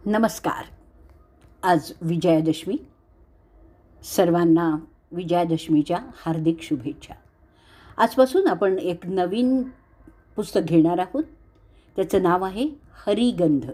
नमस्कार. आज विजयादशमी. सर्वांना विजयादशमीच्या हार्दिक शुभेच्छा. आजपासून आपण एक नवीन पुस्तक घेणार आहोत. त्याचं नाव आहे हरिगंध.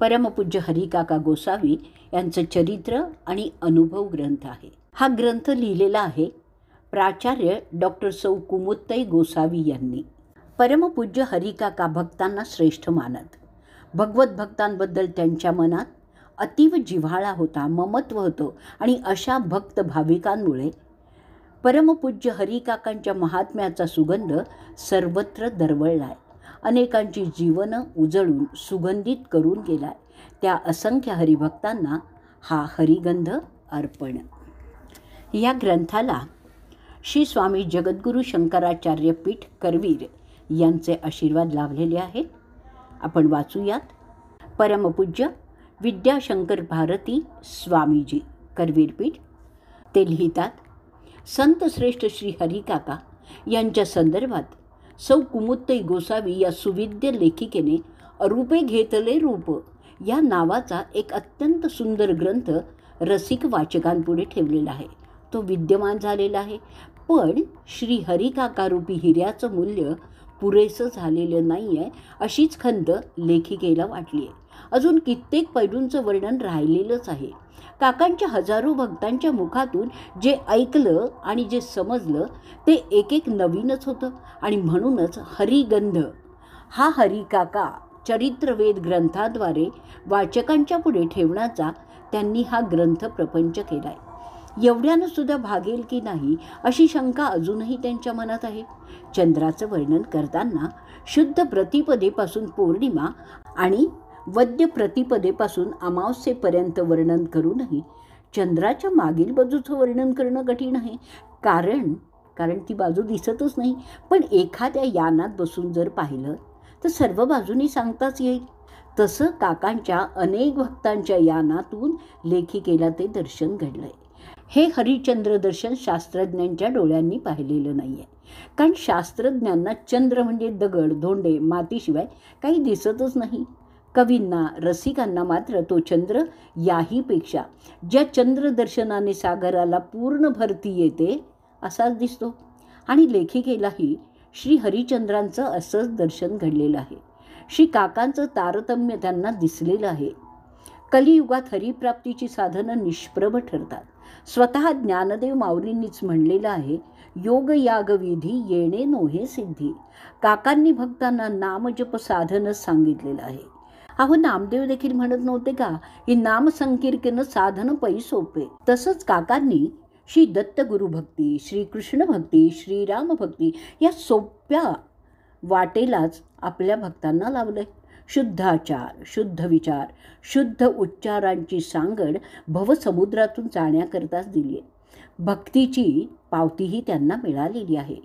परमपूज्य हरिकाका गोसावी यांचं चरित्र आणि अनुभव ग्रंथ आहे. हा ग्रंथ लिहिलेला आहे प्राचार्य डॉक्टर सौ कुमुत्तई गोसावी यांनी. परमपूज्य हरिकाका भक्तांना श्रेष्ठ मानत. भगवत भक्तांबद्दल त्यांच्या मनात अतीव जिव्हाळा होता, ममत्व होतं आणि अशा भक्त भाविकांमुळे परमपूज्य हरिकाकांच्या महात्म्याचा सुगंध सर्वत्र दरवळलाय. अनेकांची जीवनं उजळून सुगंधित करून गेलाय. त्या असंख्य हरिभक्तांना हा हरिगंध अर्पण. या ग्रंथाला श्री स्वामी जगद्गुरू शंकराचार्य पीठ करवीर यांचे आशीर्वाद लाभलेले आहेत. आपण वाचूयात. परमपूज्य विद्याशंकर भारती स्वामीजी करवीरपीठ. ते लिहितात, संत श्रेष्ठ श्री हरिकाका यांच्या संदर्भात सौ कुमुत्तई गोसावी या सुविद्य लेखिकेने अरूपे घेतले रूप या नावाचा एक अत्यंत सुंदर ग्रंथ रसिक वाचकांपुढे ठेवलेला आहे. तो विद्यमान झालेला आहे, पण श्री हरिकाकारूपी हिऱ्याचं मूल्य पुरेसं झालेलं नाही आहे अशीच खंत लेखिकेला वाटली आहे. अजून कित्येक पैलूंचं वर्णन राहिलेलंच आहे. काकांच्या हजारो भक्तांच्या मुखातून जे ऐकलं आणि जे समजलं ते एक एक नवीनच होतं आणि म्हणूनच हरिगंध हा हरिकाका चरित्रवेद ग्रंथाद्वारे वाचकांच्या पुढे ठेवण्याचा त्यांनी हा ग्रंथ प्रपंच केला आहे. एवढ्यानं सुद्धा भागेल की नाही अशी शंका अजूनही त्यांच्या मनात आहे. चंद्राचं वर्णन करताना शुद्ध प्रतिपदेपासून पौर्णिमा आणि वद्य प्रतिपदेपासून अमावस्येपर्यंत वर्णन करूनही चंद्राच्या मागील बाजूचं वर्णन करणं कठीण आहे. कारण ती बाजू दिसतच नाही. पण एखाद्या यानात बसून जर पाहिलं तर सर्व बाजूनी सांगताच येईल. तसं काकांच्या अनेक भक्तांच्या यानातून लेखिकेला ते दर्शन घडलं आहे. हे हरिचंद्र दर्शन शास्त्रज्ञांच्या डोळ्यांनी पाहिलेलं नाही आहे. कारण शास्त्रज्ञांना चंद्र म्हणजे दगड, धोंडे, मातीशिवाय काही दिसतच नाही. कवींना, रसिकांना मात्र तो चंद्र याहीपेक्षा ज्या चंद्रदर्शनाने सागराला पूर्ण भरती येते असाच दिसतो. आणि लेखिकेलाही श्री हरिचंद्रांचं असंच दर्शन घडलेलं आहे. श्री काकांचं तारतम्य त्यांना दिसलेलं आहे. कलियुगात हरिप्राप्तीची साधनं निष्प्रभ ठरतात. स्वतः ज्ञानदेव माऊलींनीच म्हणलेलं आहे, योग याग विधी येणे नोहे सिद्धी. काकांनी भक्तांना नामजप साधनच सांगितलेलं आहे. अहो, नामदेव देखील म्हणत नव्हते का, ही नामसंकीर्तन साधन पै सोपे. तसंच काकांनी श्री दत्तगुरु भक्ती, श्रीकृष्ण भक्ती, श्रीराम भक्ती या सोप्या वाटेलाच आपल्या भक्तांना लावलंय. शुद्धाचार, शुद्ध विचार, शुद्ध उच्चारांची सांगड भवसमुद्रातून जाण्याकरताच दिली आहे. भक्तीची पावतीही त्यांना मिळालेली आहे.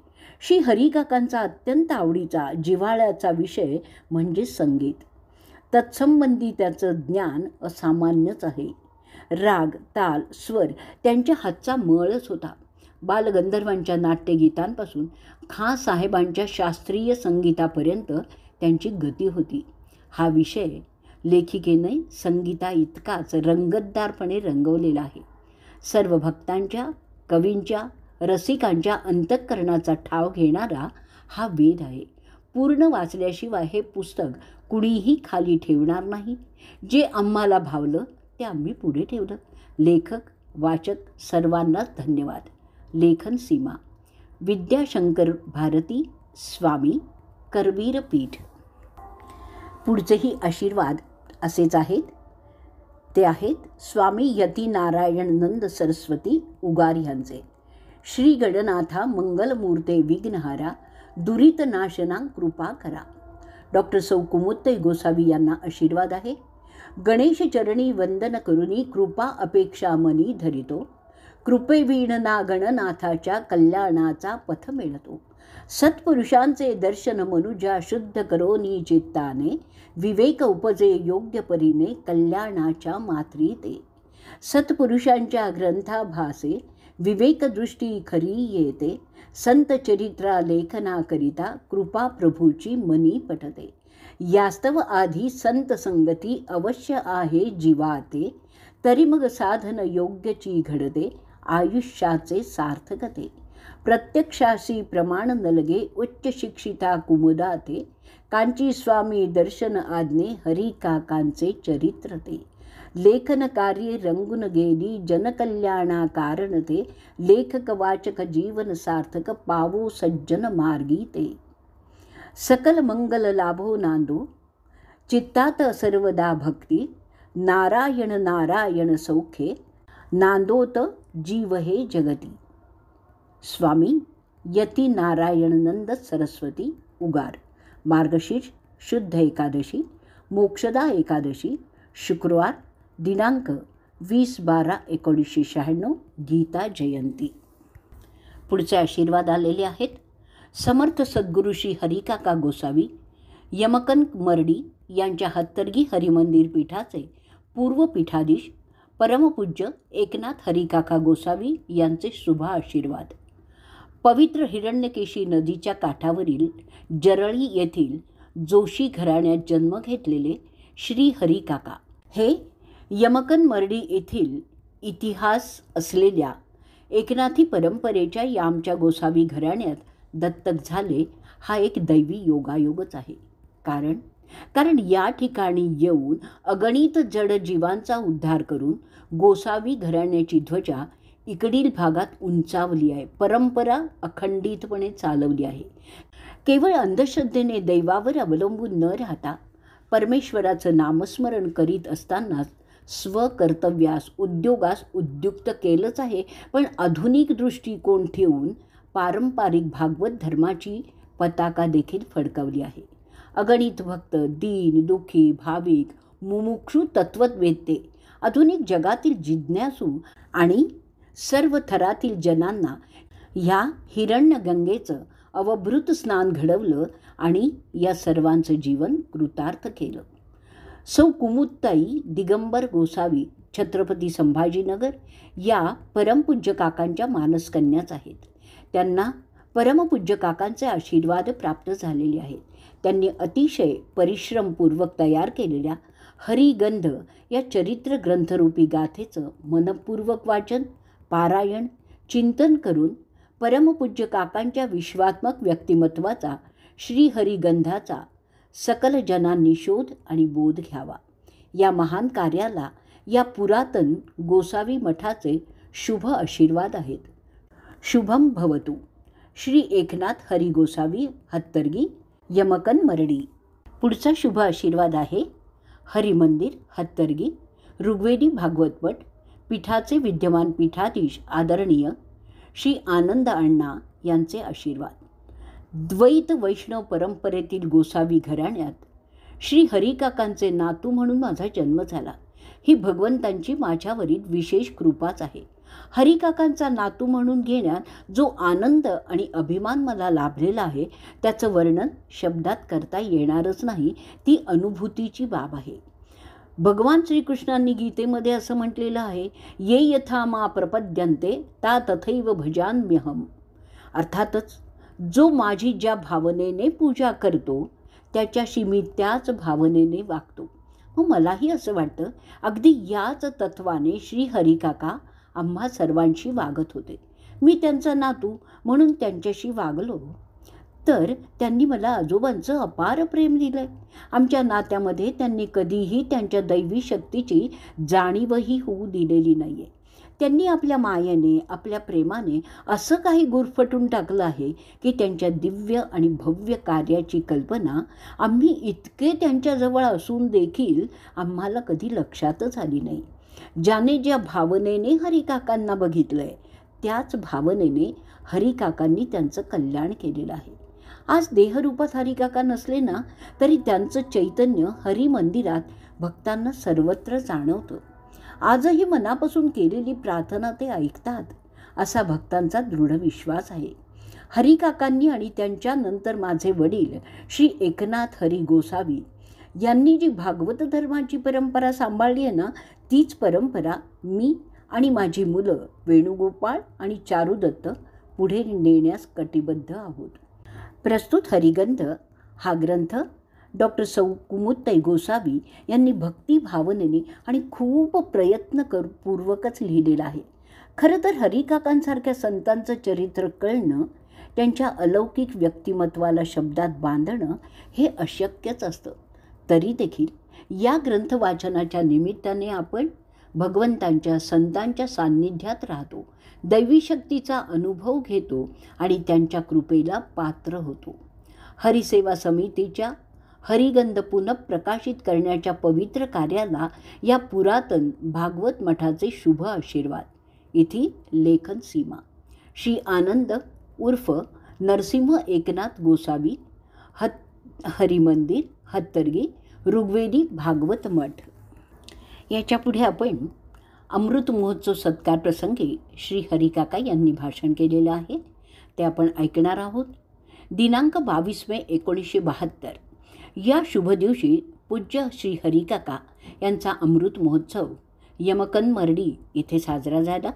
श्री हरिकाकांचा अत्यंत आवडीचा जिव्हाळ्याचा विषय म्हणजे संगीत. तत्संबंधी त्याचं ज्ञान असामान्यच आहे. राग, ताल, स्वर त्यांच्या हातचा मळच होता. बालगंधर्वांच्या नाट्यगीतांपासून खां साहेबांच्या शास्त्रीय संगीतापर्यंत त्यांची गती होती. हा विषय लेखिकेने संगीता इतकाच रंगतदारपणे रंगवलेला आहे. सर्व भक्तांच्या, कवींच्या, रसिकांच्या अंतःकरणाचा ठाव घेणारा हा वेद आहे. पूर्ण वाचल्याशिवाय हे पुस्तक कुणीही खाली ठेवणार नाही. जे आम्हाला भावलं ते आम्ही पुढे ठेवलं. लेखक, वाचक सर्वांनाच धन्यवाद. लेखन सीमा विद्याशंकर भारती स्वामी करवीरपीठ. पुढचेही आशीर्वाद असेच आहेत. ते आहेत स्वामी यती नारायणनंद सरस्वती उगार यांचे. श्री गणनाथा मंगलमूर्ते विघ्नहारा दुरितनाशना कृपा करा. डॉक्टर सौ कुमुत्तई गोसावी यांना आशीर्वाद आहे. गणेश चरणी वंदन करुनी कृपा अपेक्षा मनी धरितो. कृपेवीण ना गणनाथाच्या कल्याणाचा पथ मिळतो. सत्पुरुषांचे दर्शन मनुजा शुद्ध करोनी चित्ताने. विवेक उपजे योग्य परीने कल्याणाच्या मात्री ते. सत्पुरुषांच्या ग्रंथाभासे विवेकदृष्टी खरी येते. संत चरित्रा लेखनाकरिता कृपा प्रभूची मनी पटते. यास्तव आधी संत संगती अवश्य आहे जीवाते, तरी मग साधन योग्यची घडते आयुष्याचे सार्थकते. प्रत्यक्षासी प्रमाण नलगे उच्च शिक्षिता कुमुदाते, कांची स्वामी दर्शन आज्ञे हरी काकांचे चरित्र ते. लेखन कार्ये रंगून गेली जनकल्याणा कारण ते, लेखक वाचक जीवन सार्थक पावो सज्जन मार्गी ते. सकल मंगल लाभो नांदो चित्तात सर्वदा भक्ती, नारायण नारायण सौख्ये नांदोत जीव हे जगती. स्वामी यती नारायणनंद सरस्वती उगार. मार्गशीर्ष शुद्ध एकादशी, मोक्षदा एकादशी, शुक्रवार दिनांक 20/12/1996, गीता जयंती. पुढचे आशीर्वाद आलेले आहेत. समर्थ सद्गुरू श्री हरिकाका गोसावी, यमकन मरडी यांच्या हत्तरगी हरिमंदिर पीठाचे पूर्व पीठाधीश परमपूज्य एकनाथ हरिकाका गोसावी यांचे शुभ आशीर्वाद. पवित्र हिरण्यकेशी नदीच्या काठावरील जरळी येथील जोशी घराण्यात जन्म घेतलेले श्री हरिकाका हे यमकन मरडी येथील इतिहास असलेल्या एकनाथी परंपरेच्या या आमच्या गोसावी घराण्यात दत्तक झाले. हा एक दैवी योगायोगच आहे. कारण या ठिकाणी येऊन अगणित जड जीवांचा उद्धार करून गोसावी घराण्याची ध्वजा इकडील भागात उंचावली आहे. परंपरा अखंडितपणे चालवली आहे. केवळ अंधश्रद्धेने दैवावर अवलंबून न राहता परमेश्वराचं नामस्मरण करीत असतानाच स्वकर्तव्यास उद्योगास उद्युक्त केलंच आहे. पण आधुनिक दृष्टिकोन ठेवून पारंपरिक भागवत धर्माची पताका देखील फडकवली आहे. अगणित भक्त, दीन, दुःखी, भाविक, मुमुक्षू तत्ववेत्ते, आधुनिक जगातील जिज्ञासू आणि सर्व थरातील जनांना ह्या हिरण्यगंगेचं अवभृत स्नान घडवलं आणि या सर्वांचं जीवन कृतार्थ केलं. सौ कुमुदताई दिगंबर गोसावी, छत्रपती संभाजीनगर या परमपूज्य काकांच्या मानसकन्याच आहेत. त्यांना परमपूज्य काकांचे आशीर्वाद प्राप्त झालेले आहेत. त्यांनी अतिशय परिश्रमपूर्वक तयार केलेल्या हरिगंध या चरित्र ग्रंथरूपी गाथेचं मनपूर्वक वाचन, पारायण, चिंतन करून परमपूज्य काकांच्या विश्वात्मक व्यक्तिमत्वाचा, श्रीहरिगंधाचा सकल जनांनी शोध आणि बोध घ्यावा. या महान कार्याला या पुरातन गोसावी मठाचे शुभ आशीर्वाद आहेत. शुभम भवतु. श्री एकनाथ हरी गोसावी, हत्तरगी, यमकन मरडी. पुढचा शुभ आशीर्वाद आहे हरिमंदिर, हत्तरगी, ऋग्वेदी भागवतपट पीठाचे विद्यमान पीठाधीश आदरणीय श्री आनंद अण्णा यांचे आशीर्वाद. द्वैत वैष्णव परंपरेतील गोसावी घराण्यात श्री हरिकाकांचे नातू म्हणून माझा जन्म झाला. ही भगवंतांची माझ्यावरील विशेष कृपाच आहे. हरिकाकांचा नातू म्हणून घेण्यात जो आनंद आणि अभिमान मला लाभलेला आहे त्याचं वर्णन शब्दात करता येणारच नाही. ती अनुभूतीची बाब आहे. भगवान श्रीकृष्णांनी गीतेमध्ये असं म्हटलेलं आहे, ये यथा मा प्रपद्यन्ते ता तथैव भजाम्यहम. अर्थातच जो माझी ज्या भावनेने पूजा करतो त्याच्याशी मी त्याच भावनेने वागतो. मग मलाही असं वाटतं अगदी याच तत्वाने श्री हरिकाका आम्हा सर्वांशी वागत होते. मी त्यांचा नातू म्हणून त्यांच्याशी वागलो तर त्यांनी मला आजोबांचं अपार प्रेम दिलं. आमच्या नात्यामध्ये त्यांनी कधीही त्यांच्या दैवी शक्तीची जाणीवही होऊ दिलेली नाही आहे. त्यांनी आपल्या मायेने, आपल्या प्रेमाने असं काही गुरफटून टाकलं आहे की त्यांच्या दिव्य आणि भव्य कार्याची कल्पना आम्ही इतके त्यांच्याजवळ असून देखील आम्हाला कधी लक्षातच आली नाही. ज्याने ज्या भावनेने हरिकाकांना बघितलं आहे त्याच भावनेने हरिकाकांनी त्यांचं कल्याण केलेलं आहे. आज देहरूपात हरिकाका नसले ना तरी त्यांचं चैतन्य हरिमंदिरात भक्तांना सर्वत्र जाणवतं. आजही मनापासून केलेली प्रार्थना ते ऐकतात असा भक्तांचा दृढ विश्वास आहे. हरिकाकांनी आणि त्यांच्यानंतर माझे वडील श्री एकनाथ हरी गोसावी यांनी जी भागवत धर्माची परंपरा सांभाळली आहे ना तीच परंपरा मी आणि माझी मुलं वेणुगोपाळ आणि चारुदत्त पुढे नेण्यास कटिबद्ध आहोत. प्रस्तुत हरिगंध हा ग्रंथ डॉक्टर सौ कुमुदताई गोसावी यांनी भक्तिभावनेने आणि खूप पूर्वकच लिहिलेलं आहे. खरं तर हरिकाकांसारख्या संतांचं चरित्र कळणं, त्यांच्या अलौकिक व्यक्तिमत्वाला शब्दात बांधणं हे अशक्यच असतं. तरी देखील या ग्रंथ वाचनाच्या निमित्ताने आपण भगवंतांच्या संतांच्या सान्निध्यात राहतो, दैवी शक्तीचा अनुभव घेतो आणि त्यांच्या कृपेला पात्र होतो. हरिसेवा समितीच्या हरिगंध पुनःप्रकाशित करण्याच्या पवित्र कार्याला या पुरातन भागवत मठाचे शुभ आशीर्वाद. इथे लेखन सीमा. श्री आनंद उर्फ नरसिंह एकनाथ गोसावी, हरिमंदिर, हत्तरगी, ऋग्वेदी भागवत मठ. याच्या पुढे आपण अमृत महोत्सव सत्कार प्रसंगी श्री हरिकाका यांनी भाषण केलेलं आहे, ते आपण ऐकणार आहोत. दिनांक 22 मे 1972 या शुभ दिवशी पूज्य श्री हरिकाका यांचा अमृत महोत्सव यमकनमर्डी इथे साजरा झाला.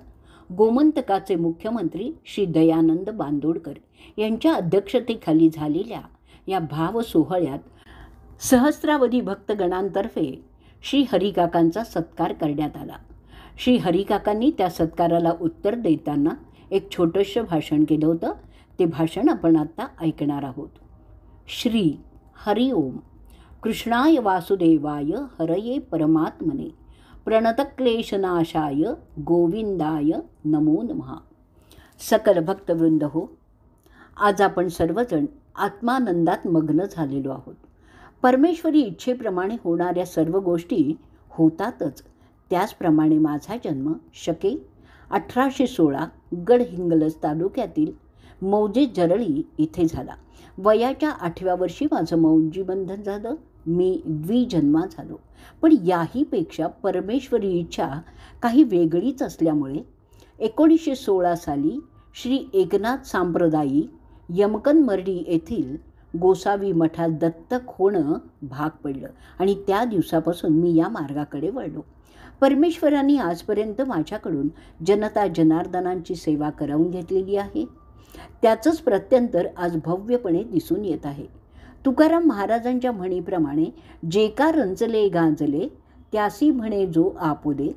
गोमंतकाचे मुख्यमंत्री श्री दयानंद बांदोडकर यांच्या अध्यक्षतेखाली झालेल्या या भाव सोहळ्यात सहस्रावधी भक्तगणांतर्फे श्री हरिकाकांचा सत्कार करण्यात आला. श्री हरिकाकांनी त्या सत्काराला उत्तर देताना एक छोटंसं भाषण केलं होतं. ते भाषण आपण आत्ता ऐकणार आहोत. श्री हरि ओम. कृष्णाय वासुदेवाय हरये परमात्मने प्रणतक्लेशनाशाय गोविंदाय नमो नमः. सकल भक्तवृंद हो, आज आपण सर्वजण आत्मानंदात मग्न झालेलो आहोत. परमेश्वरी इच्छेप्रमाणे होणाऱ्या सर्व गोष्टी होतातच. त्याचप्रमाणे माझा जन्म शके 1816 गडहिंग्लज तालुक्यातील मौजे जरळी इथे झाला. वयाच्या 8व्या वर्षी माझं मौंजी बंधन झालं. मी द्विजन्मा झालो. पण याहीपेक्षा परमेश्वरी इच्छा काही वेगळीच असल्यामुळे 1916 साली श्री एकनाथ सांप्रदायी यमकनमर्डी येथील गोसावी मठात दत्तक होणं भाग पडलं आणि त्या दिवसापासून मी या मार्गाकडे वळलो. परमेश्वरांनी आजपर्यंत माझ्याकडून जनता जनार्दनांची सेवा करवून घेतलेली आहे. त्याचंच प्रत्यंतर आज भव्यपणे दिसून येत आहे. तुकाराम महाराजांच्या म्हणीप्रमाणे जे का रंजले गांजले त्यासी म्हणे जो आपुले,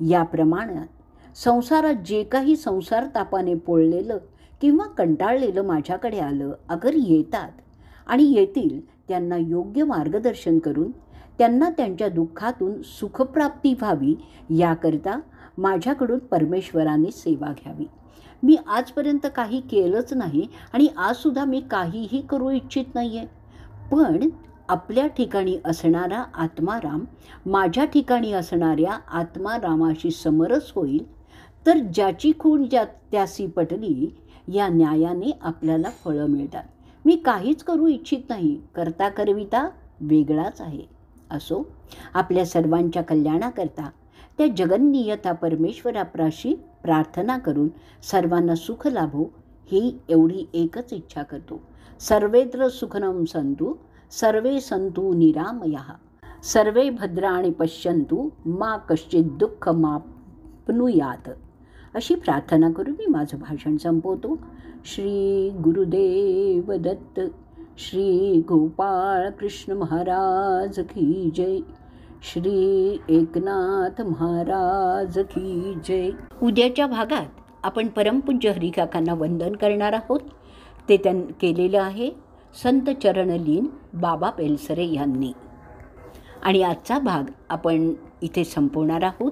या प्रमाणात संसारात जे काही संसार तापाने पोळलेलं किंवा कंटाळलेलं माझ्याकडे आलं अगर येतात आणि येतील त्यांना योग्य मार्गदर्शन करून त्यांना त्यांच्या दुःखातून सुखप्राप्ती व्हावी याकरिता माझ्याकडून परमेश्वराने सेवा घ्यावी. मी आजपर्यंत काही केलंच नाही आणि आजसुद्धा मी काहीही करू इच्छित नाही आहे. पण आपल्या ठिकाणी असणारा आत्माराम माझ्या ठिकाणी असणाऱ्या आत्मारामाशी समरस होईल तर ज्याची खूण त्यासी पटली या न्यायाने आपल्याला फळं मिळतात. मी काहीच करू इच्छित नाही, करता करविता वेगळाच आहे. असो, आपल्या सर्वांच्या कल्याणाकरता त्या जगन्नियता परमेश्वरापाशी प्रार्थना करून सर्वांना सुख लाभो ही एवढी एकच इच्छा करतो. सर्वेत्र सुखनं संतु सर्वे संतु निरामयाः सर्वे भद्राणि पश्यन्तु मा कश्चित् दुःखमाप्नुयात् अशी प्रार्थना करून मी माझं भाषण संपवतो. श्री गुरुदेव दत्त. श्री गोपाळ कृष्ण महाराज की जय. श्री एकनाथ महाराज की जय. उद्याच्या भागात आपण परमपूज्य हरिकाकांना वंदन करणार आहोत. ते केलेलं आहे संत चरणलीन बाबा पेलसरे यांनी. आणि आजचा भाग आपण इथे संपवणार आहोत.